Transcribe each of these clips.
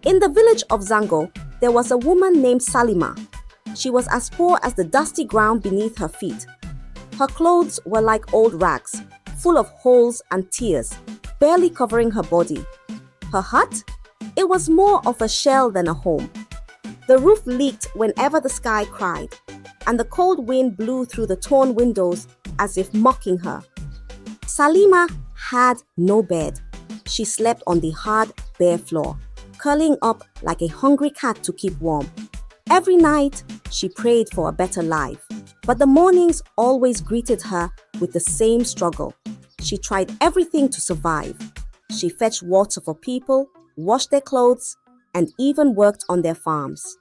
In the village of Zango, there was a woman named Salima. She was as poor as the dusty ground beneath her feet. Her clothes were like old rags, full of holes and tears, barely covering her body. Her hut? It was more of a shell than a home. The roof leaked whenever the sky cried, and the cold wind blew through the torn windows as if mocking her. Salima had no bed. She slept on the hard, bare floor, curling up like a hungry cat to keep warm. Every night, she prayed for a better life, but the mornings always greeted her with the same struggle. She tried everything to survive. She fetched water for people, washed their clothes, and even worked on their farms.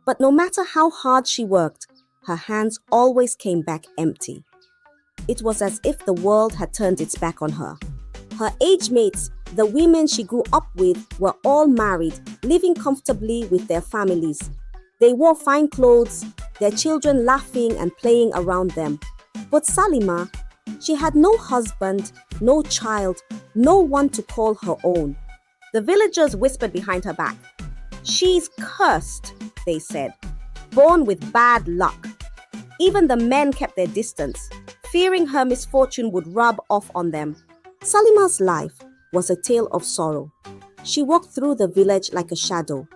But no matter how hard she worked, her hands always came back empty. It was as if the world had turned its back on her. Her age mates, the women she grew up with, were all married, living comfortably with their families. They wore fine clothes, their children laughing and playing around them. But Salima, she had no husband, no child, no one to call her own. The villagers whispered behind her back. "She's cursed," they said, "born with bad luck." Even the men kept their distance, fearing her misfortune would rub off on them. Salima's life was a tale of sorrow. She walked through the village like a shadow,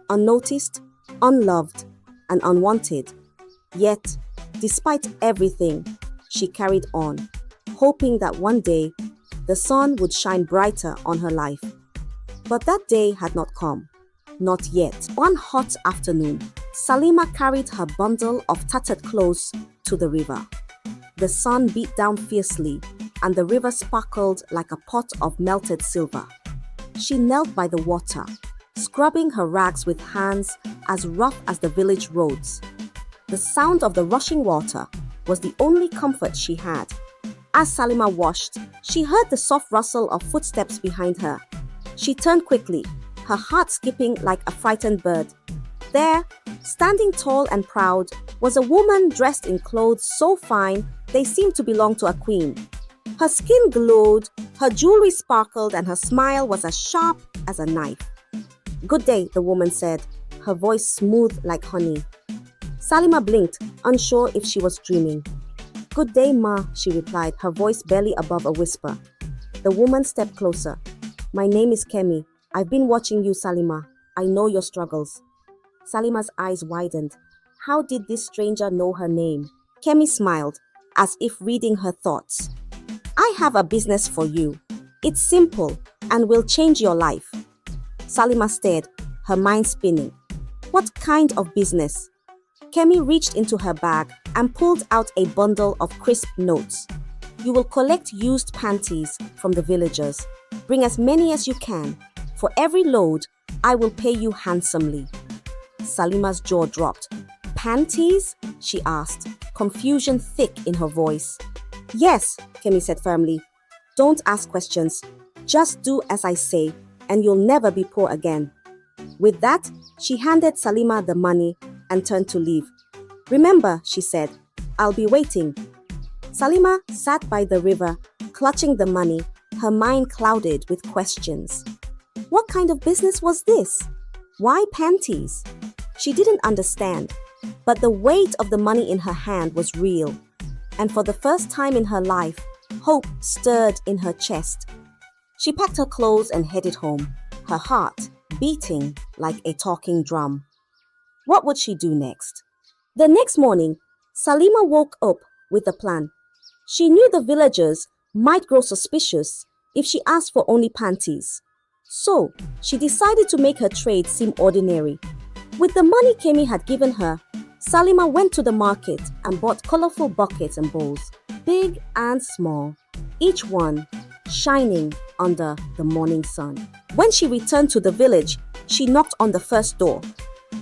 unnoticed, unloved, and unwanted. Yet, despite everything, she carried on, hoping that one day the sun would shine brighter on her life. But that day had not come. Not yet. One hot afternoon, Salima carried her bundle of tattered clothes to the river. The sun beat down fiercely, and the river sparkled like a pot of melted silver. She knelt by the water, scrubbing her rags with hands as rough as the village roads. The sound of the rushing water was the only comfort she had. As Salima washed, she heard the soft rustle of footsteps behind her. She turned quickly, her heart skipping like a frightened bird. There, standing tall and proud, was a woman dressed in clothes so fine they seemed to belong to a queen. Her skin glowed, her jewelry sparkled, and her smile was as sharp as a knife. "Good day," the woman said, her voice smooth like honey. Salima blinked, unsure if she was dreaming. "Good day, ma," she replied, her voice barely above a whisper. The woman stepped closer. "My name is Kemi. I've been watching you, Salima. I know your struggles." Salima's eyes widened. How did this stranger know her name? Kemi smiled, as if reading her thoughts. "I have a business for you. It's simple and will change your life." Salima stared, her mind spinning. What kind of business? Kemi reached into her bag and pulled out a bundle of crisp notes. "You will collect used panties from the villagers. Bring as many as you can. For every load, I will pay you handsomely." Salima's jaw dropped. "Panties?" she asked, confusion thick in her voice. "Yes," Kemi said firmly. "Don't ask questions. Just do as I say, and you'll never be poor again." With that, she handed Salima the money and turned to leave. "Remember," she said, "I'll be waiting." Salima sat by the river, clutching the money, her mind clouded with questions. What kind of business was this? Why panties? She didn't understand, but the weight of the money in her hand was real. And for the first time in her life, hope stirred in her chest. She packed her clothes and headed home, her heart beating like a talking drum. What would she do next? The next morning, Salima woke up with a plan. She knew the villagers might grow suspicious if she asked for only panties. So, she decided to make her trade seem ordinary. With the money Kemi had given her, Salima went to the market and bought colorful buckets and bowls, big and small, each one shining under the morning sun. When she returned to the village, she knocked on the first door.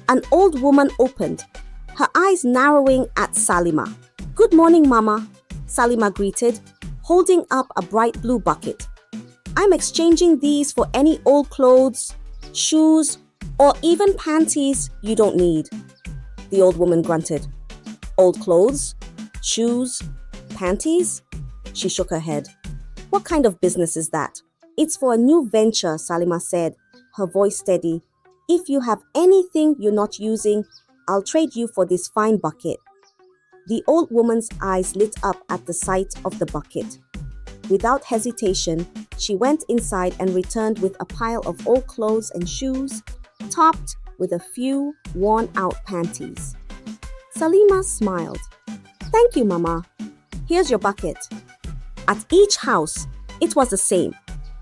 An old woman opened, her eyes narrowing at Salima. "Good morning, Mama," Salima greeted, holding up a bright blue bucket. "I'm exchanging these for any old clothes, shoes, or even panties you don't need." The old woman grunted. "Old clothes? Shoes? Panties?" She shook her head. "What kind of business is that?" "It's for a new venture," Salima said, her voice steady. If you have anything you're not using, I'll trade you for this fine bucket. The old woman's eyes lit up at the sight of the bucket. Without hesitation, she went inside and returned with a pile of old clothes and shoes, topped with a few worn-out panties. Salima smiled. "Thank you, Mama. Here's your bucket." At each house, it was the same.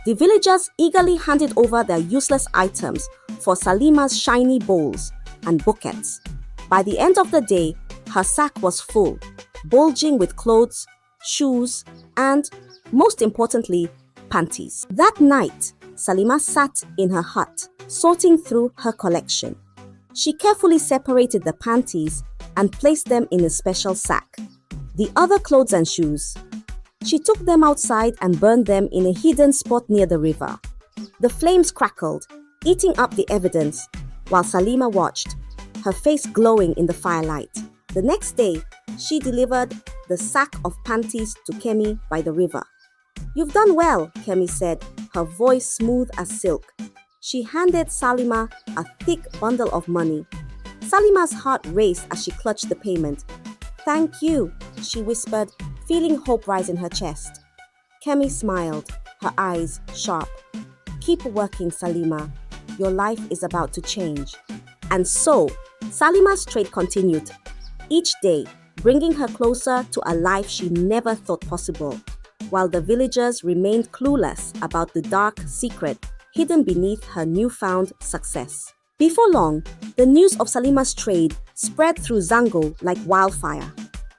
The villagers eagerly handed over their useless items for Salima's shiny bowls and buckets. By the end of the day, her sack was full, bulging with clothes, shoes, and, most importantly, panties. That night, Salima sat in her hut, sorting through her collection. She carefully separated the panties and placed them in a special sack. The other clothes and shoes, she took them outside and burned them in a hidden spot near the river. The flames crackled, eating up the evidence, while Salima watched, her face glowing in the firelight. The next day, she delivered the sack of panties to Kemi by the river. "You've done well," Kemi said, her voice smooth as silk. She handed Salima a thick bundle of money. Salima's heart raced as she clutched the payment. "Thank you," she whispered, feeling hope rise in her chest. Kemi smiled, her eyes sharp. "Keep working, Salima. Your life is about to change." And so, Salima's trade continued, each day bringing her closer to a life she never thought possible, while the villagers remained clueless about the dark secret hidden beneath her newfound success. Before long, the news of Salima's trade spread through Zango like wildfire.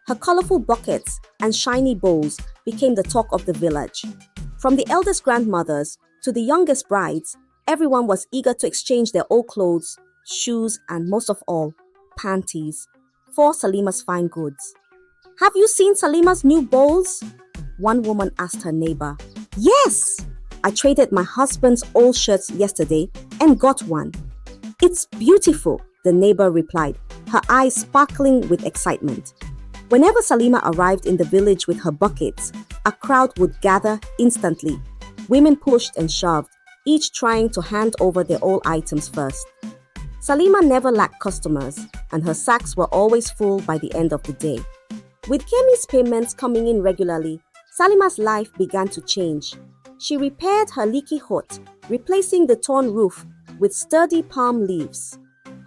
Her colorful buckets and shiny bowls became the talk of the village. From the eldest grandmothers to the youngest brides, everyone was eager to exchange their old clothes, shoes, and most of all, panties, for Salima's fine goods. "Have you seen Salima's new bowls?" one woman asked her neighbor. "Yes! I traded my husband's old shirts yesterday and got one." "It's beautiful," the neighbor replied, her eyes sparkling with excitement. Whenever Salima arrived in the village with her buckets, a crowd would gather instantly. Women pushed and shoved, each trying to hand over their old items first. Salima never lacked customers, and her sacks were always full by the end of the day. With Kemi's payments coming in regularly, Salima's life began to change. She repaired her leaky hut, replacing the torn roof with sturdy palm leaves.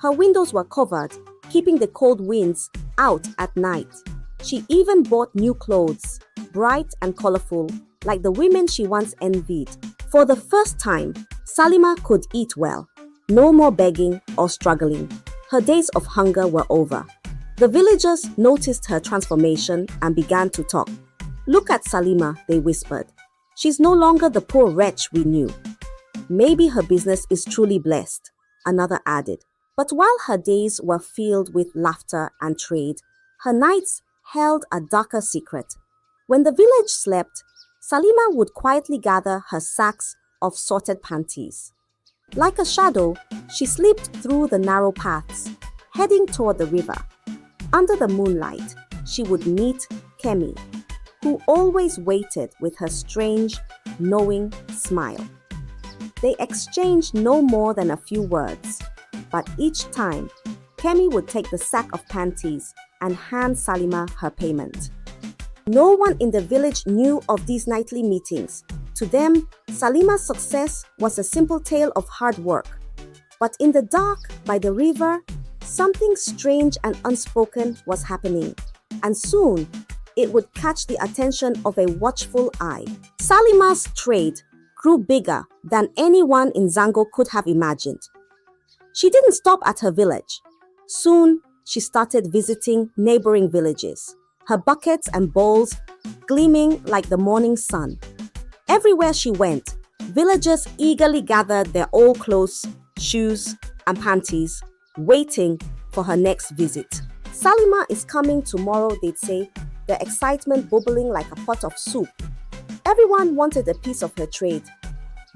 Her windows were covered, keeping the cold winds out at night. She even bought new clothes, bright and colorful, like the women she once envied. For the first time, Salima could eat well. No more begging or struggling. Her days of hunger were over. The villagers noticed her transformation and began to talk. "Look at Salima," they whispered. "She's no longer the poor wretch we knew." "Maybe her business is truly blessed," another added. But while her days were filled with laughter and trade, her nights held a darker secret. When the village slept, Salima would quietly gather her sacks of sorted panties. Like a shadow, she slipped through the narrow paths, heading toward the river. Under the moonlight, she would meet Kemi, who always waited with her strange, knowing smile. They exchanged no more than a few words, but each time, Kemi would take the sack of panties and hand Salima her payment. No one in the village knew of these nightly meetings. To them, Salima's success was a simple tale of hard work. But in the dark by the river, something strange and unspoken was happening, and soon it would catch the attention of a watchful eye. Salima's trade grew bigger than anyone in Zango could have imagined. She didn't stop at her village. Soon, she started visiting neighboring villages, her buckets and bowls gleaming like the morning sun. Everywhere she went, villagers eagerly gathered their old clothes, shoes, and panties, waiting for her next visit. "Salima is coming tomorrow," they'd say, their excitement bubbling like a pot of soup. Everyone wanted a piece of her trade.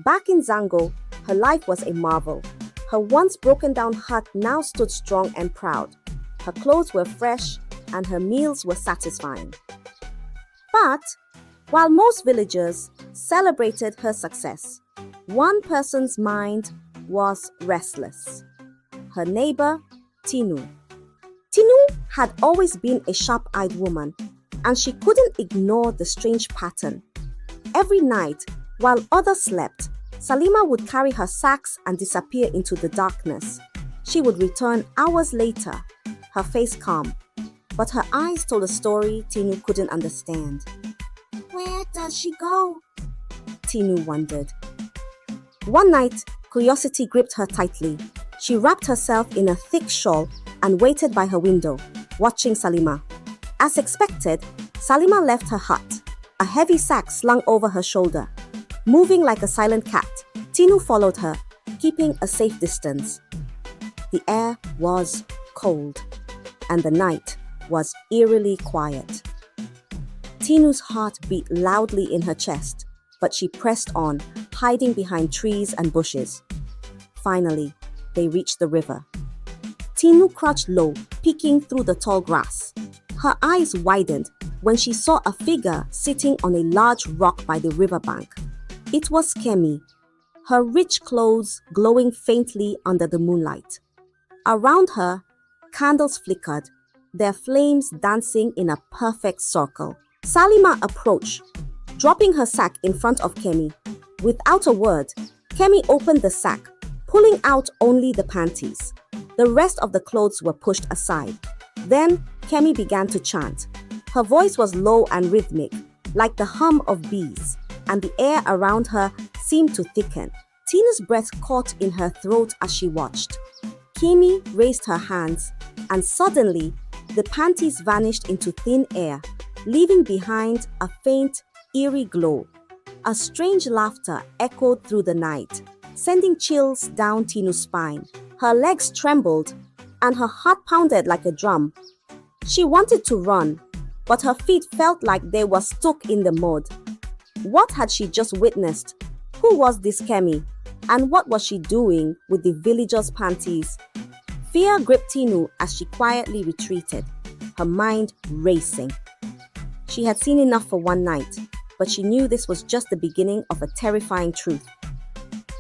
Back in Zango, her life was a marvel. Her once broken-down hut now stood strong and proud. Her clothes were fresh, and her meals were satisfying. But while most villagers celebrated her success, one person's mind was restless. Her neighbor, Tinu. Tinu had always been a sharp-eyed woman, and she couldn't ignore the strange pattern. Every night, while others slept, Salima would carry her sacks and disappear into the darkness. She would return hours later, her face calm, but her eyes told a story Tinu couldn't understand. "Where does she go?" Tinu wondered. One night, curiosity gripped her tightly. She wrapped herself in a thick shawl and waited by her window, watching Salima. As expected, Salima left her hut, a heavy sack slung over her shoulder. Moving like a silent cat, Tinu followed her, keeping a safe distance. The air was cold, and the night was eerily quiet. Tinu's heart beat loudly in her chest, but she pressed on, hiding behind trees and bushes. Finally, they reached the river. Tinu crouched low, peeking through the tall grass. Her eyes widened when she saw a figure sitting on a large rock by the riverbank. It was Kemi, her rich clothes glowing faintly under the moonlight. Around her, candles flickered, their flames dancing in a perfect circle. Salima approached, dropping her sack in front of Kemi. Without a word, Kemi opened the sack, pulling out only the panties. The rest of the clothes were pushed aside. Then Kemi began to chant. Her voice was low and rhythmic, like the hum of bees, and the air around her seemed to thicken. Tina's breath caught in her throat as she watched. Kemi raised her hands, and suddenly the panties vanished into thin air, leaving behind a faint, eerie glow. A strange laughter echoed through the night, sending chills down Tinu's spine. Her legs trembled, and her heart pounded like a drum. She wanted to run, but her feet felt like they were stuck in the mud. What had she just witnessed? Who was this Kemi? And what was she doing with the villagers' panties? Fear gripped Tinu as she quietly retreated, her mind racing. She had seen enough for one night, but she knew this was just the beginning of a terrifying truth.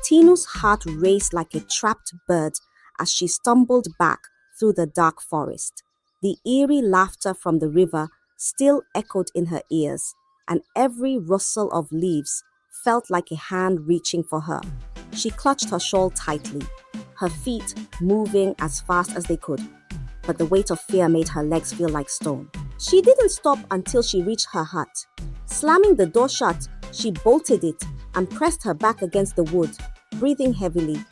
Tinu's heart raced like a trapped bird as she stumbled back through the dark forest. The eerie laughter from the river still echoed in her ears, and every rustle of leaves felt like a hand reaching for her. She clutched her shawl tightly, her feet moving as fast as they could, but the weight of fear made her legs feel like stone. She didn't stop until she reached her hut. Slamming the door shut, she bolted it and pressed her back against the wood, breathing heavily.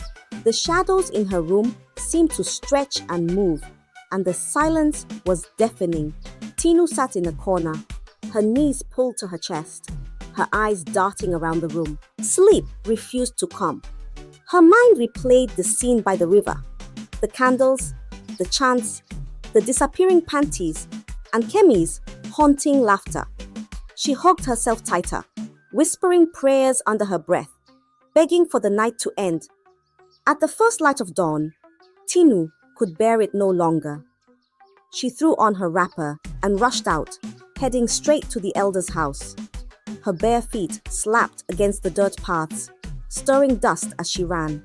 The shadows in her room seemed to stretch and move, and the silence was deafening. Tinu sat in a corner, her knees pulled to her chest, her eyes darting around the room. Sleep refused to come. Her mind replayed the scene by the river, the candles, the chants, the disappearing panties, and Kemi's haunting laughter. She hugged herself tighter, whispering prayers under her breath, begging for the night to end. At the first light of dawn, Tinu could bear it no longer. She threw on her wrapper and rushed out, heading straight to the elder's house. Her bare feet slapped against the dirt paths, stirring dust as she ran.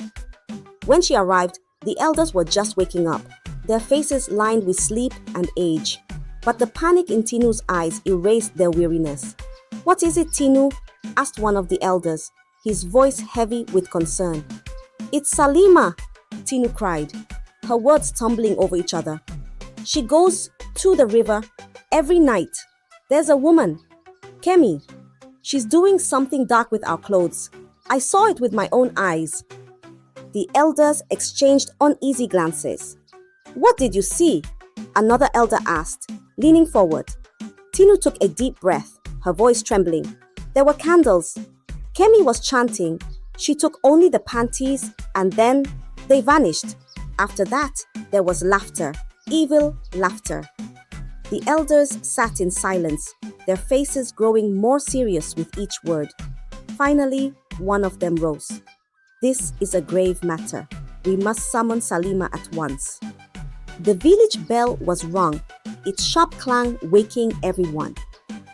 When she arrived, the elders were just waking up, their faces lined with sleep and age. But the panic in Tinu's eyes erased their weariness. "What is it, Tinu?" asked one of the elders, his voice heavy with concern. "It's Salima," Tinu cried, her words tumbling over each other. "She goes to the river every night. There's a woman, Kemi. She's doing something dark with our clothes. I saw it with my own eyes." The elders exchanged uneasy glances. "What did you see?" another elder asked, leaning forward. Tinu took a deep breath, her voice trembling. There were candles. Kemi was chanting. She took only the panties, and then they vanished. After that, there was laughter, evil laughter. The elders sat in silence, their faces growing more serious with each word. Finally, one of them rose. "This is a grave matter. We must summon Salima at once." The village bell was rung, its sharp clang waking everyone.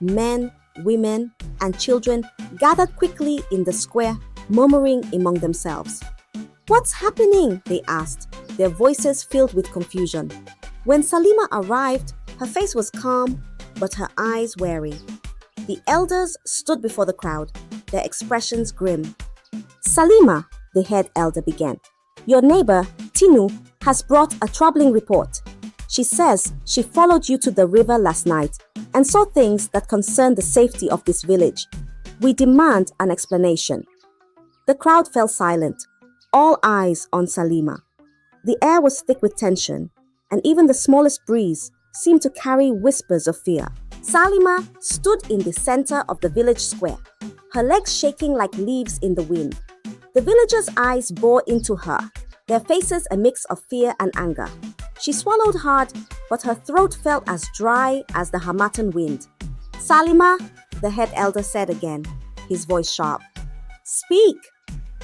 Men, women, and children gathered quickly in the square, murmuring among themselves. "What's happening?" they asked, their voices filled with confusion. When Salima arrived, her face was calm, but her eyes wary. The elders stood before the crowd, their expressions grim. "Salima," the head elder began, "your neighbor, Tinu, has brought a troubling report. She says she followed you to the river last night and saw things that concern the safety of this village. We demand an explanation." The crowd fell silent, all eyes on Salima. The air was thick with tension, and even the smallest breeze seemed to carry whispers of fear. Salima stood in the center of the village square, her legs shaking like leaves in the wind. The villagers' eyes bore into her, their faces a mix of fear and anger. She swallowed hard, but her throat felt as dry as the Hamatan wind. "Salima," the head elder said again, his voice sharp. "Speak!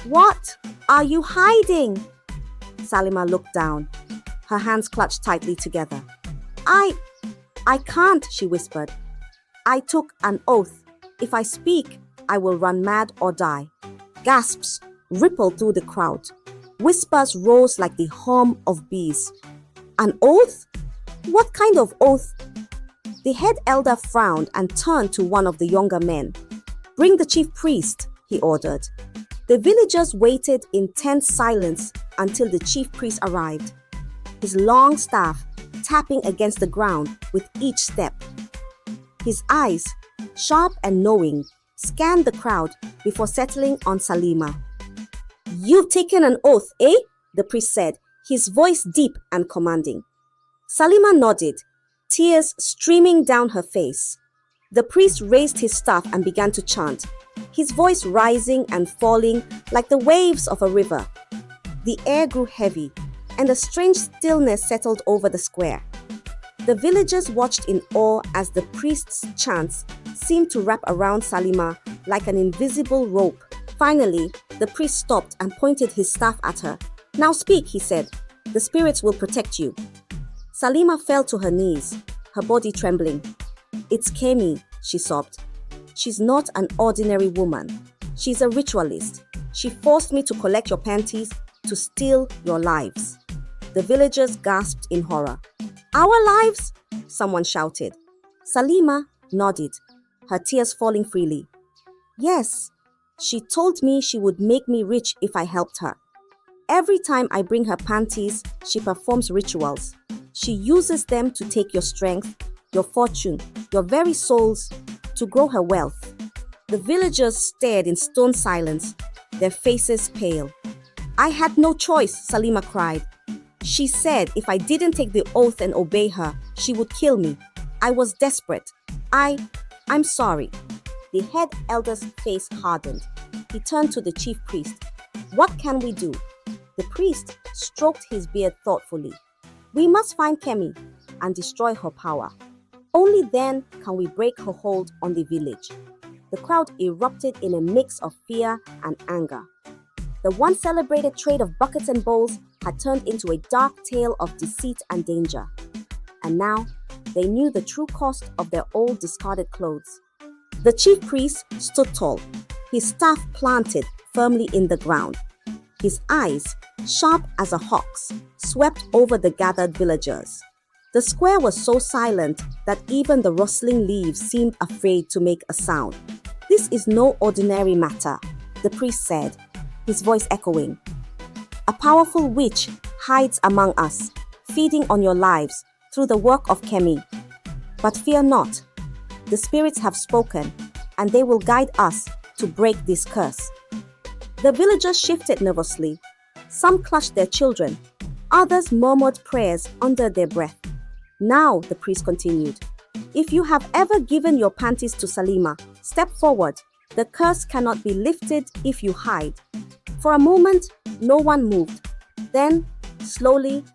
What are you hiding?" Salima looked down, her hands clutched tightly together. I can't," she whispered. "I took an oath. If I speak, I will run mad or die." Gasps rippled through the crowd. Whispers rose like the hum of bees. "An oath? What kind of oath?" The head elder frowned and turned to one of the younger men. "Bring the chief priest," he ordered. The villagers waited in tense silence until the chief priest arrived, his long staff tapping against the ground with each step. His eyes, sharp and knowing, scanned the crowd before settling on Salima. "You've taken an oath, eh?" the priest said, his voice deep and commanding. Salima nodded, tears streaming down her face. The priest raised his staff and began to chant, his voice rising and falling like the waves of a river. The air grew heavy, and a strange stillness settled over the square. The villagers watched in awe as the priest's chants seemed to wrap around Salima like an invisible rope. Finally, the priest stopped and pointed his staff at her. "Now speak," he said. "The spirits will protect you." Salima fell to her knees, her body trembling. "It's Kemi," she sobbed. "She's not an ordinary woman. She's a ritualist. She forced me to collect your panties to steal your lives." The villagers gasped in horror. "Our lives?" someone shouted. Salima nodded, her tears falling freely. "Yes, she told me she would make me rich if I helped her. Every time I bring her panties, she performs rituals. She uses them to take your strength, your fortune, your very souls, to grow her wealth." The villagers stared in stone silence, their faces pale. "I had no choice," Salima cried. "She said if I didn't take the oath and obey her, she would kill me. I was desperate. I'm sorry." The head elder's face hardened. He turned to the chief priest. "What can we do?" The priest stroked his beard thoughtfully. "We must find Kemi and destroy her power. Only then can we break her hold on the village." The crowd erupted in a mix of fear and anger. The once celebrated trade of buckets and bowls had turned into a dark tale of deceit and danger. And now, they knew the true cost of their old discarded clothes. The chief priest stood tall, his staff planted firmly in the ground. His eyes, sharp as a hawk's, swept over the gathered villagers. The square was so silent that even the rustling leaves seemed afraid to make a sound. "This is no ordinary matter," the priest said, his voice echoing. "A powerful witch hides among us, feeding on your lives through the work of Kemi. But fear not. The spirits have spoken, and they will guide us to break this curse." The villagers shifted nervously. Some clutched their children. Others murmured prayers under their breath. "Now," the priest continued, "if you have ever given your panties to Salima, step forward. The curse cannot be lifted if you hide." For a moment, no one moved. Then, slowly,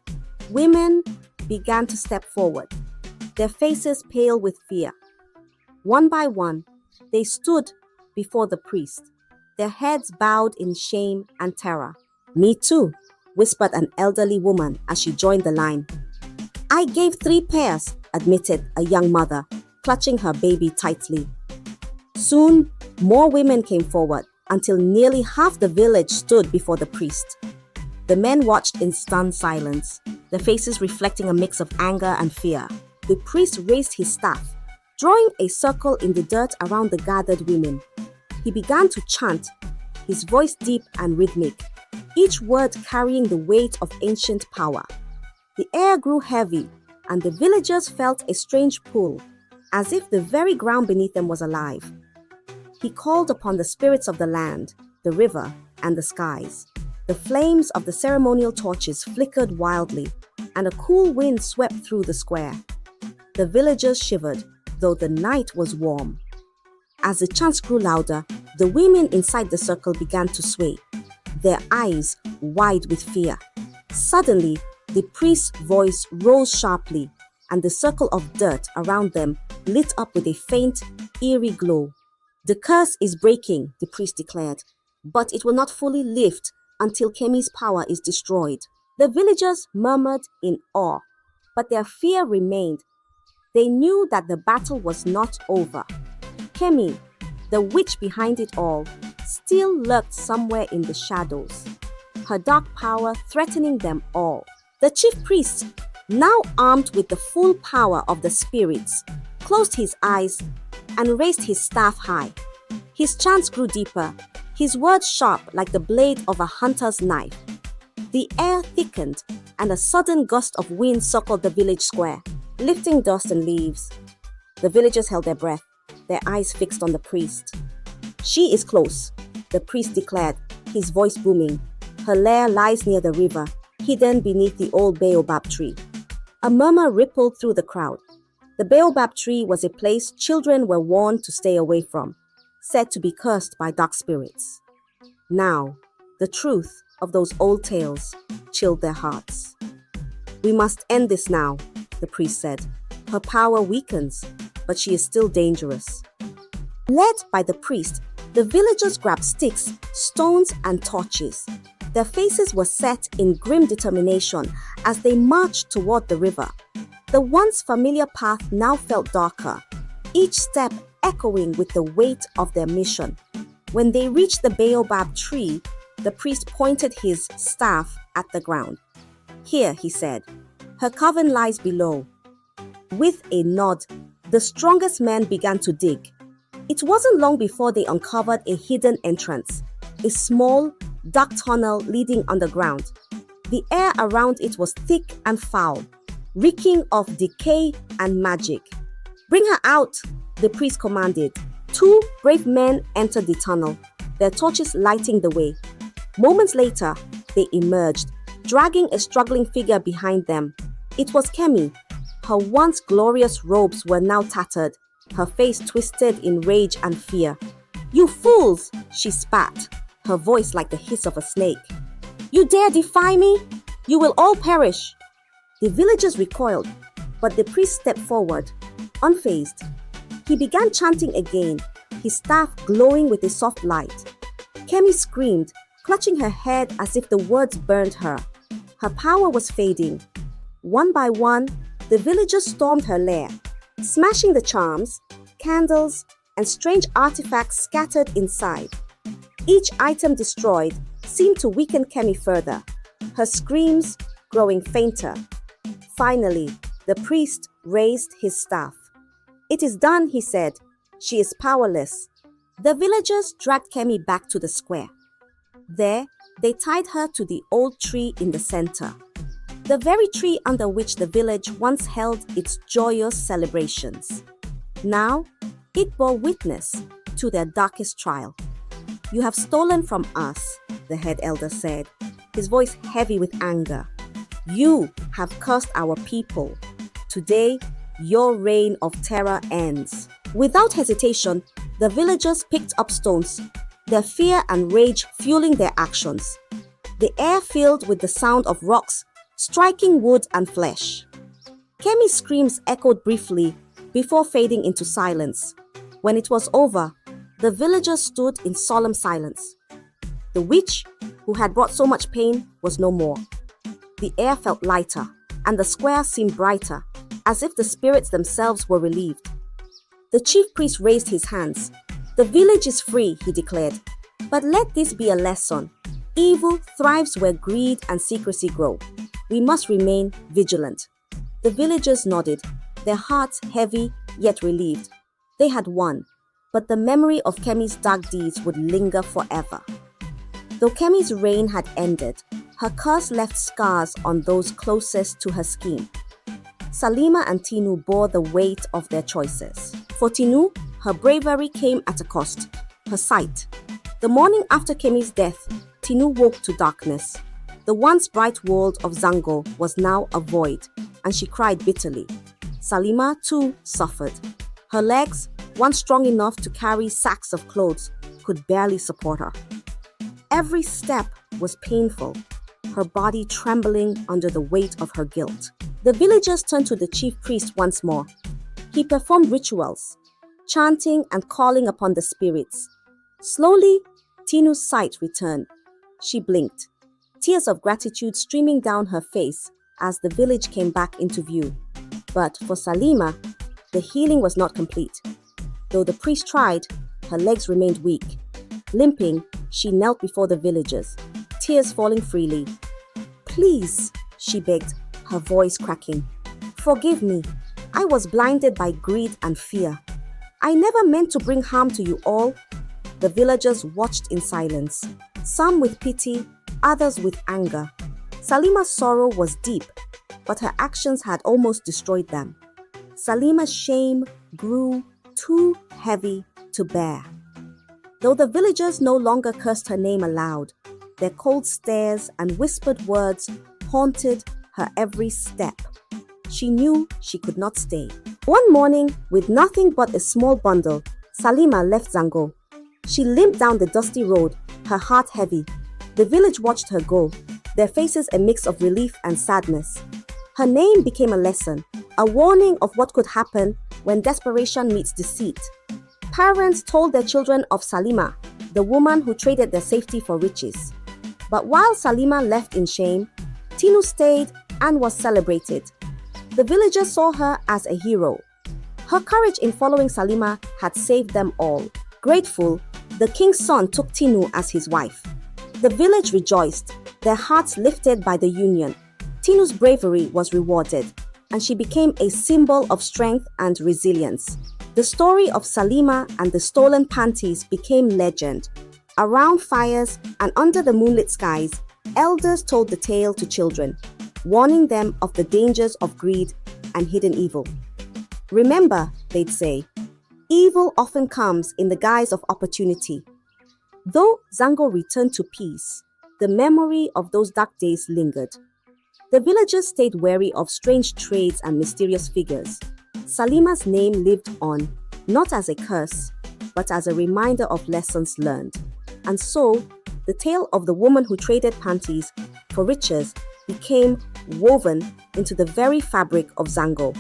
women began to step forward, their faces pale with fear. One by one, they stood before the priest, their heads bowed in shame and terror. "Me too," whispered an elderly woman as she joined the line. "I gave 3 pairs," admitted a young mother, clutching her baby tightly. Soon, more women came forward until nearly half the village stood before the priest. The men watched in stunned silence, their faces reflecting a mix of anger and fear. The priest raised his staff, drawing a circle in the dirt around the gathered women. He began to chant, his voice deep and rhythmic, each word carrying the weight of ancient power. The air grew heavy, and the villagers felt a strange pull, as if the very ground beneath them was alive. He called upon the spirits of the land, the river, and the skies. The flames of the ceremonial torches flickered wildly, and a cool wind swept through the square. The villagers shivered, though the night was warm. As the chants grew louder, the women inside the circle began to sway, their eyes wide with fear. Suddenly, the priest's voice rose sharply, and the circle of dirt around them lit up with a faint, eerie glow. "The curse is breaking," the priest declared, "but it will not fully lift until Kemi's power is destroyed." The villagers murmured in awe, but their fear remained. They knew that the battle was not over. Kemi, the witch behind it all, still lurked somewhere in the shadows, her dark power threatening them all. The chief priest, now armed with the full power of the spirits, closed his eyes and raised his staff high. His chants grew deeper, his words sharp like the blade of a hunter's knife. The air thickened, and a sudden gust of wind circled the village square, lifting dust and leaves. The villagers held their breath, their eyes fixed on the priest. "She is close," the priest declared, his voice booming. "Her lair lies near the river, hidden beneath the old baobab tree." A murmur rippled through the crowd. The baobab tree was a place children were warned to stay away from, said to be cursed by dark spirits. Now, the truth of those old tales chilled their hearts. "We must end this now," the priest said. "Her power weakens, but she is still dangerous." Led by the priest, the villagers grabbed sticks, stones, and torches. Their faces were set in grim determination as they marched toward the river. The once familiar path now felt darker, each step echoing with the weight of their mission. When they reached the baobab tree, the priest pointed his staff at the ground. "Here," he said, "her coven lies below." With a nod, the strongest men began to dig. It wasn't long before they uncovered a hidden entrance, a small, dark tunnel leading underground. The air around it was thick and foul, reeking of decay and magic. "Bring her out," the priest commanded. Two brave men entered the tunnel, their torches lighting the way. Moments later, they emerged, dragging a struggling figure behind them. It was Kemi. Her once glorious robes were now tattered, her face twisted in rage and fear. "You fools!" she spat, her voice like the hiss of a snake. "You dare defy me? You will all perish!" The villagers recoiled, but the priest stepped forward, unfazed. He began chanting again, his staff glowing with a soft light. Kemi screamed, clutching her head as if the words burned her. Her power was fading. One by one, the villagers stormed her lair, smashing the charms, candles, and strange artifacts scattered inside. Each item destroyed seemed to weaken Kemi further, her screams growing fainter. Finally, the priest raised his staff. "It is done," he said. "She is powerless." The villagers dragged Kemi back to the square. There, they tied her to the old tree in the center, the very tree under which the village once held its joyous celebrations. Now, it bore witness to their darkest trial. "You have stolen from us," the head elder said, his voice heavy with anger. "You have cursed our people. Today, your reign of terror ends." Without hesitation, the villagers picked up stones, their fear and rage fueling their actions. The air filled with the sound of rocks striking wood and flesh. Kemi's screams echoed briefly before fading into silence. When it was over, the villagers stood in solemn silence. The witch, who had brought so much pain, was no more. The air felt lighter, and the square seemed brighter, as if the spirits themselves were relieved. The chief priest raised his hands. "The village is free," he declared. "But let this be a lesson. Evil thrives where greed and secrecy grow. We must remain vigilant. The villagers nodded, their hearts heavy yet relieved. They had won, but the memory of Kemi's dark deeds would linger forever. Though Kemi's reign had ended, her curse left scars on those closest to her scheme. Salima and Tinu bore the weight of their choices. For Tinu, her bravery came at a cost, her sight. The morning after Kemi's death, Tinu woke to darkness. The once bright world of Zango was now a void, and she cried bitterly. Salima, too, suffered. Her legs, once strong enough to carry sacks of clothes, could barely support her. Every step was painful, her body trembling under the weight of her guilt. The villagers turned to the chief priest once more. He performed rituals, chanting and calling upon the spirits. Slowly, Tinu's sight returned. She blinked, tears of gratitude streaming down her face as the village came back into view. But for Salima, the healing was not complete. Though the priest tried, her legs remained weak. Limping, she knelt before the villagers, tears falling freely. "Please," she begged, her voice cracking. "Forgive me. I was blinded by greed and fear. I never meant to bring harm to you all." The villagers watched in silence, some with pity, others with anger. Salima's sorrow was deep, but her actions had almost destroyed them. Salima's shame grew too heavy to bear. Though the villagers no longer cursed her name aloud, their cold stares and whispered words haunted her every step. She knew she could not stay. One morning, with nothing but a small bundle, Salima left Zango. She limped down the dusty road, her heart heavy. The village watched her go, their faces a mix of relief and sadness. Her name became a lesson, a warning of what could happen when desperation meets deceit. Parents told their children of Salima, the woman who traded their safety for riches. But while Salima left in shame, Tinu stayed and was celebrated. The villagers saw her as a hero. Her courage in following Salima had saved them all. Grateful, the king's son took Tinu as his wife. The village rejoiced, their hearts lifted by the union. Tinu's bravery was rewarded, and she became a symbol of strength and resilience. The story of Salima and the stolen panties became legend. Around fires and under the moonlit skies, elders told the tale to children, warning them of the dangers of greed and hidden evil. "Remember," they'd say, "evil often comes in the guise of opportunity." Though Zango returned to peace, the memory of those dark days lingered. The villagers stayed wary of strange trades and mysterious figures. Salima's name lived on, not as a curse, but as a reminder of lessons learned. And so, the tale of the woman who traded panties for riches became woven into the very fabric of Zango,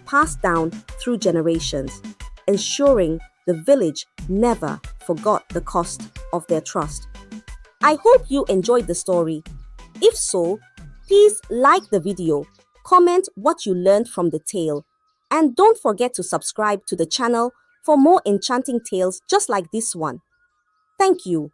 passed down through generations, ensuring the village never forgot the cost of their trust. I hope you enjoyed the story. If so, please like the video, comment what you learned from the tale, and don't forget to subscribe to the channel for more enchanting tales just like this one. Thank you.